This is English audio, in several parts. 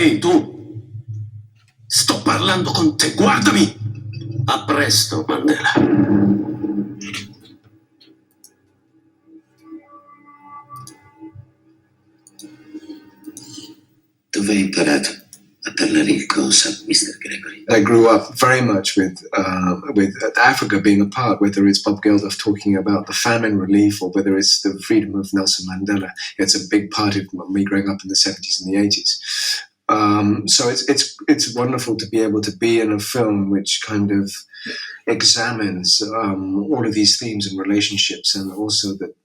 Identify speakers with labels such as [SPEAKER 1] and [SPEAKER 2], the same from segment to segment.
[SPEAKER 1] Ehi, tu! Sto parlando con te, guardami! A presto, Mandela. Dove hai imparato a parlare il cosa, Mr. Gregory?
[SPEAKER 2] I grew up very much with Africa being a part, whether it's Bob Geldof talking about the famine relief or whether it's the freedom of Nelson Mandela. It's a big part of me growing up in the 70s and the 80s. So it's wonderful to be able to be in a film which kind of examines all of these themes and relationships, and also that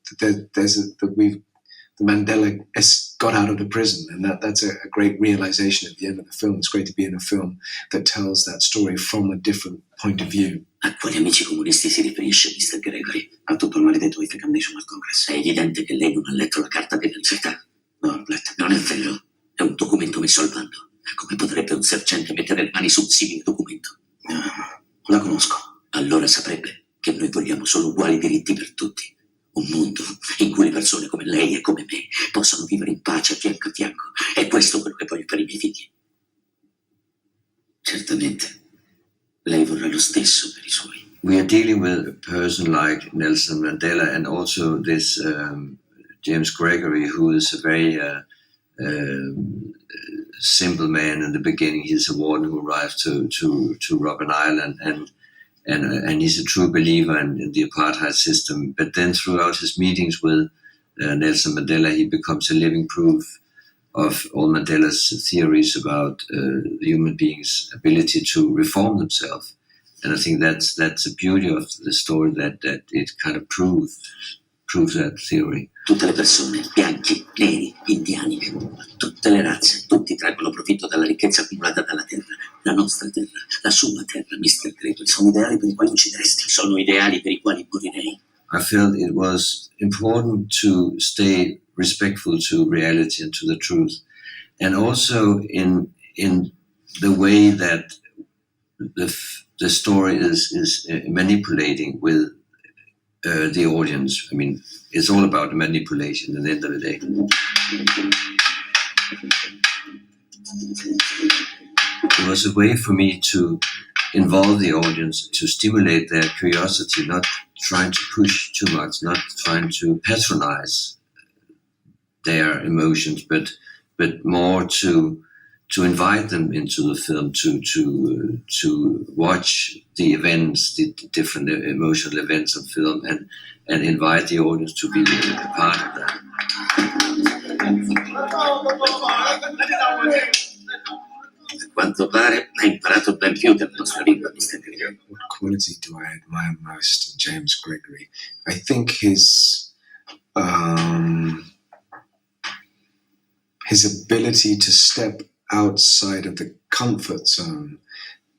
[SPEAKER 2] Mandela has got out of the prison, and that's a great realization at the end of the film. It's great to be in a film that tells that story from a different point of view.
[SPEAKER 1] A quali amici comunisti si riferisce, Mr. Gregory? A tutto il maledetto African National Congress. È evidente che lei non ha letto la carta di identità. No, l'ho letta. Non è vero. È un documento messo al bando. Come potrebbe un sergente mettere le mani su un simile documento? La conosco. Allora saprebbe che noi vogliamo solo uguali diritti per tutti. Un mondo in cui le persone come lei e come me possono vivere in pace fianco a fianco. È questo quello che voglio per i miei figli. Certamente, lei vorrà lo stesso per i suoi.
[SPEAKER 3] We are dealing with a person like Nelson Mandela and also this James Gregory, who is a very simple man in the beginning. He's a warden who arrives to Robben Island, and he's a true believer in the apartheid system. But then throughout his meetings with Nelson Mandela, he becomes a living proof of all Mandela's theories about the human being's ability to reform themselves. And I think that's the beauty of the story, that it kind of proves that theory.
[SPEAKER 1] Tutte le persone, bianchi, neri, indiani, tutte le razze, tutti traggono profitto dalla ricchezza accumulata dalla terra. La nostra terra, la sua terra, Mr. Gregory, sono ideali per i quali uccideresti, sono ideali per i quali morirei.
[SPEAKER 3] I felt it was important to stay respectful to reality and to the truth, and also in the way that the story is manipulating with the audience. I mean, it's all about manipulation at the end of the day. It was a way for me to involve the audience, to stimulate their curiosity, not trying to push too much, not trying to patronize their emotions, but more to invite them into the film, to watch the events, the different emotional events of film, and invite the audience to be a part of that.
[SPEAKER 1] A quanto pare hai imparato ben più della nostra lingua, Mr. Gregory.
[SPEAKER 2] What quality do I admire most in James Gregory? I think his ability to step outside of the comfort zone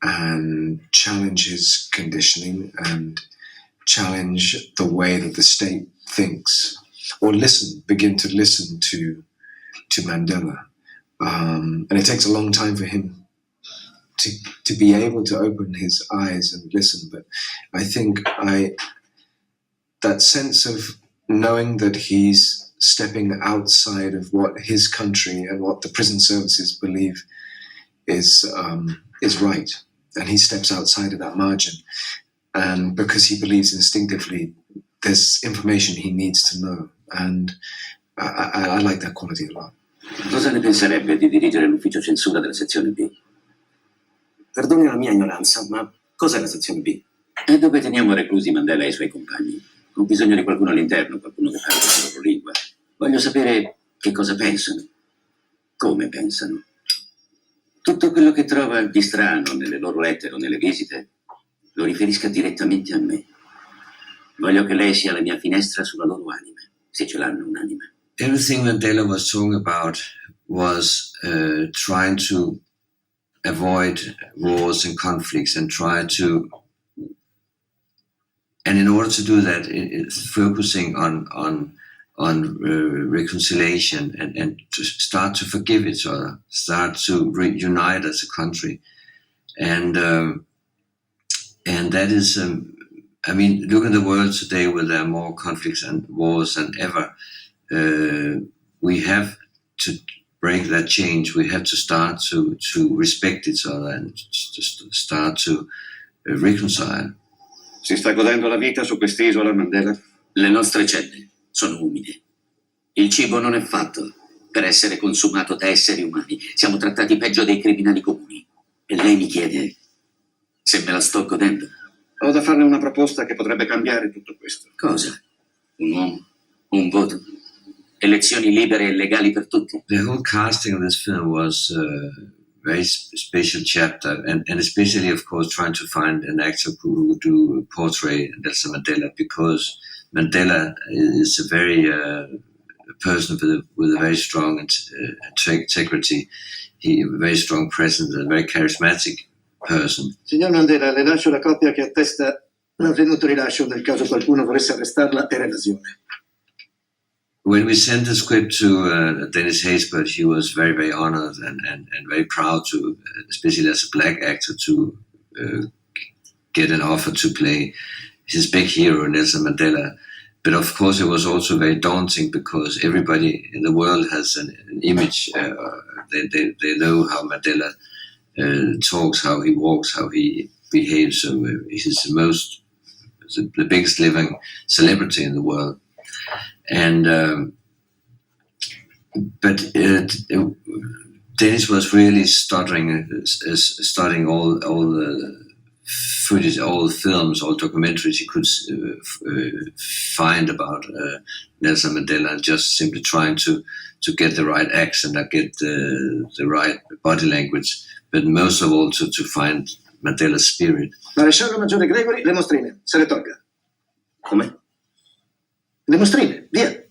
[SPEAKER 2] and challenge his conditioning and challenge the way that the state thinks, or begin to listen to Mandela. And it takes a long time for him to be able to open his eyes and listen. But I think that sense of knowing that he's stepping outside of what his country and what the prison services believe is right, and he steps outside of that margin, and because he believes instinctively there's information he needs to know, and I like that quality a lot.
[SPEAKER 1] Cosa ne penserebbe di dirigere l'ufficio censura della sezione B? Perdoni la mia ignoranza, ma cos'è la sezione B? È dove teniamo reclusi Mandela e i suoi compagni. Ho bisogno di qualcuno all'interno, qualcuno che parli la loro lingua. Voglio sapere che cosa pensano, come pensano. Tutto quello che trova di strano nelle loro lettere o nelle visite lo riferisca direttamente a me. Voglio che lei sia la mia finestra sulla loro anima, se ce l'hanno un'anima.
[SPEAKER 3] Everything Mandela was talking about was trying to avoid wars and conflicts, and in order to do that, it's focusing on reconciliation and to start to forgive each other, start to reunite as a country, and that is, I mean, look at the world today where there are more conflicts and wars than ever. We have to break that change, we have to start to respect each other and to start to reconcile.
[SPEAKER 1] Si sta godendo la vita su quest'isola, Mandela? Le nostre celle sono umide. Il cibo non è fatto per essere consumato da esseri umani. Siamo trattati peggio dei criminali comuni. E lei mi chiede se me la sto godendo. Ho da farle una proposta che potrebbe cambiare tutto questo. Cosa? Un uomo? Un voto? Elezioni libere e legali per tutti?
[SPEAKER 3] The whole casting of this film was very special chapter, and especially, of course, trying to find an actor who would portray Nelson Mandela, because Mandela is a very person with a very strong integrity, a very strong presence, a very charismatic person.
[SPEAKER 1] Signor Mandela, le lascio la copia che attesta l'avvenuto rilascio nel caso qualcuno volesse arrestarla per evasione.
[SPEAKER 3] When we sent the script to Dennis Haysbert, he was very, very honored and very proud to, especially as a black actor, to get an offer to play his big hero, Nelson Mandela. But of course, it was also very daunting because everybody in the world has an image. They know how Mandela talks, how he walks, how he behaves. So he's the biggest living celebrity in the world. And but Dennis was really studying all the footage, all the films, all documentaries he could find about Nelson Mandela, and just simply trying to get the right accent, and get the right body language, but most of all to find Mandela's spirit.
[SPEAKER 1] Maresciallo Maggiore Gregory, le mostrine, se le tolga. Come? Le mostrine, via.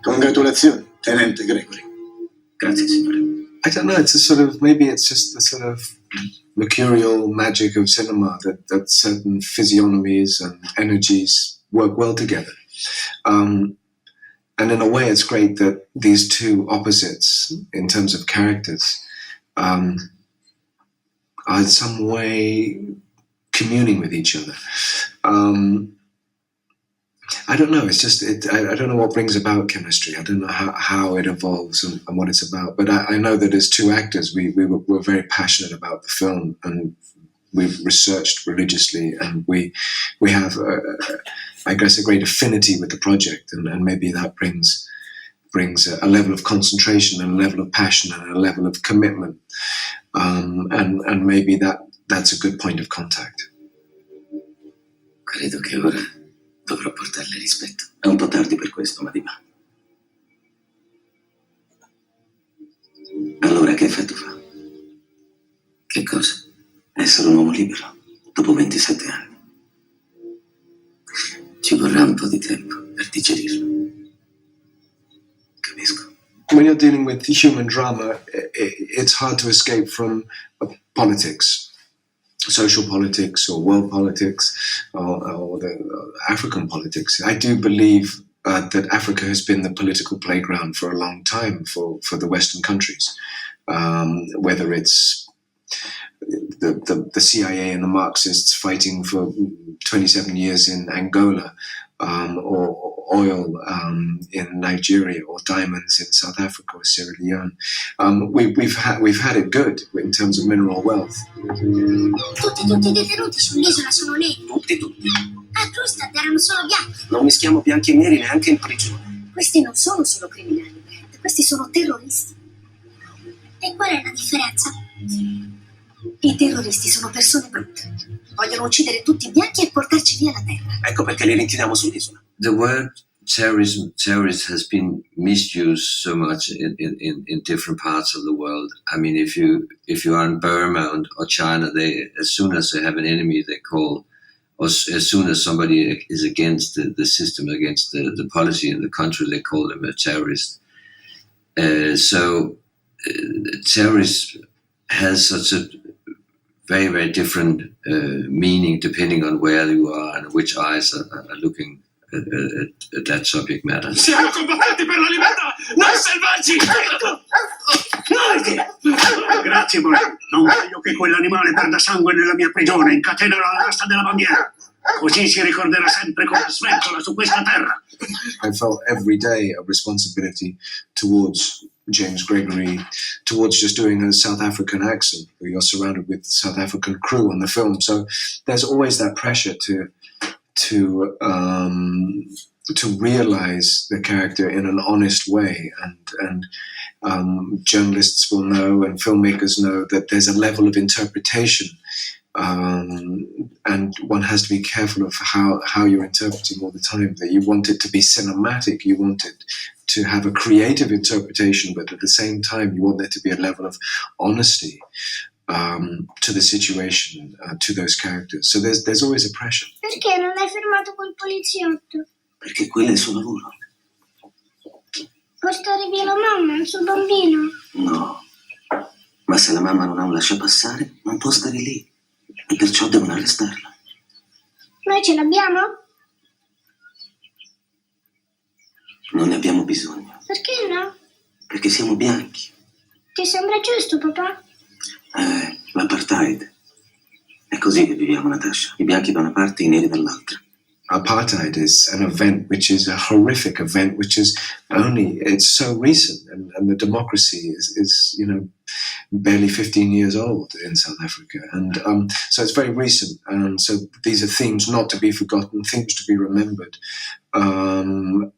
[SPEAKER 1] Congratulazioni, Tenente Gregory. Grazie, signore.
[SPEAKER 2] I don't know, it's a sort of, maybe it's just the sort of mercurial magic of cinema that certain physiognomies and energies work well together. And in a way, it's great that these two opposites, in terms of characters, are in some way communing with each other. I don't know. It's just I don't know what brings about chemistry. I don't know how it evolves and what it's about. But I know that as two actors, we're very passionate about the film, and we've researched religiously, and we have, I guess, a great affinity with the project, and maybe that brings a level of concentration and a level of passion and a level of commitment, and maybe that's a good point of contact.
[SPEAKER 1] Credo che ora dovrò portarle rispetto. È un po' tardi per questo, ma di va. Allora che effetto fa? Che cosa? Essere un uomo libero dopo 27 anni. Ci vorrà un po' di tempo per digerirlo. Capisco.
[SPEAKER 2] When you're dealing with human drama, it's hard to escape from politics. Social politics or world politics or the African politics. I do believe that Africa has been the political playground for a long time for the Western countries, whether it's the CIA and the Marxists fighting for 27 years in Angola, or oil in Nigeria, or diamonds in South Africa or Sierra Leone. We've had it good in terms of mineral wealth.
[SPEAKER 4] Tutti i detenuti sull'isola sono neri.
[SPEAKER 1] Tutti.
[SPEAKER 4] A Krustad erano solo bianchi.
[SPEAKER 1] Non mischiamo bianchi e neri neanche in prigione.
[SPEAKER 4] Questi non sono solo criminali, Brent. Questi sono terroristi. E qual è la differenza? I terroristi sono persone brutte. Vogliono uccidere tutti i bianchi e portarci via la terra.
[SPEAKER 1] Ecco perché li rinchiudiamo sull'isola.
[SPEAKER 3] The word terrorist has been misused so much in different parts of the world. I mean, if you are in Burma or China, they, as soon as they have an enemy, they call, or as soon as somebody is against the system, against the policy in the country, they call them a terrorist. So terrorist has such a very, very different meaning depending on where you are and which eyes are looking that subject matter.
[SPEAKER 1] Siamo combattenti per la libertà, non selvaggi! Grazie, Bolle. Non voglio che quell'animale perda sangue nella mia prigione. Incatenalo all'asta della bandiera. Così si ricorderà sempre come sventola su questa terra.
[SPEAKER 2] I felt every day a responsibility towards James Gregory, towards just doing a South African accent. You're surrounded with South African crew on the film, so there's always that pressure to realize the character in an honest way, and journalists will know and filmmakers know that there's a level of interpretation, and one has to be careful of how you're interpreting all the time. That you want it to be cinematic, you want it to have a creative interpretation, but at the same time you want there to be a level of honesty to the situation, to those characters. So there's always a pressure.
[SPEAKER 4] Perché non hai fermato quel poliziotto?
[SPEAKER 1] Perché quello è il suo lavoro.
[SPEAKER 4] Portare via la mamma, il suo bambino.
[SPEAKER 1] No, ma se la mamma non ha un lasciapassare, non può stare lì. E perciò devono arrestarla.
[SPEAKER 4] Noi ce l'abbiamo?
[SPEAKER 1] Non ne abbiamo bisogno.
[SPEAKER 4] Perché no?
[SPEAKER 1] Perché siamo bianchi.
[SPEAKER 4] Ti sembra giusto, papà?
[SPEAKER 1] L'apartheid. È così che viviamo, Natasha. I bianchi da una parte e i neri dall'altra.
[SPEAKER 2] Apartheid is an event which is a horrific event, which is it's so recent, and the democracy is barely 15 years old in South Africa, and so it's very recent, and so these are themes not to be forgotten, themes to be remembered, and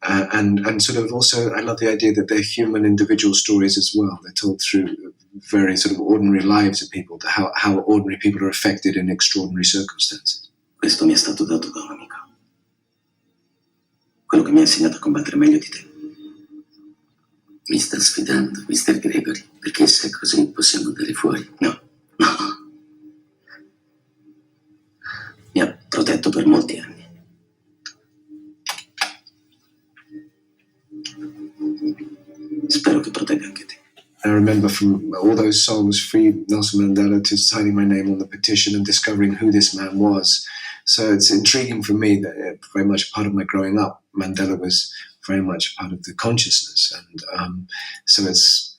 [SPEAKER 2] sort of also I love the idea that they're human individual stories as well. They're told through very sort of ordinary lives of people, how ordinary people are affected in extraordinary circumstances.
[SPEAKER 1] Questo mi è stato dato da un amico. Quello che mi ha insegnato a combattere meglio di te. Mi sta sfidando, Mr. Gregory, perché se è così possiamo andare fuori. No. Mi ha protetto per molti anni. Spero che protegga anche te.
[SPEAKER 2] I remember from all those songs, Free Nelson Mandela, to signing my name on the petition and discovering who this man was. So it's intriguing for me that very much part of my growing up, Mandela was very much part of the consciousness. And so it's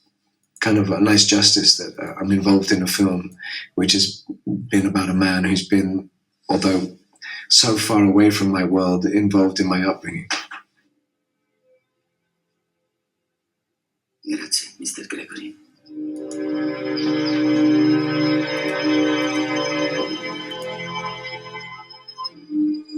[SPEAKER 2] kind of a nice justice that I'm involved in a film which has been about a man who's been, although so far away from my world, involved in my upbringing.
[SPEAKER 1] Grazie, Mr. Gregory.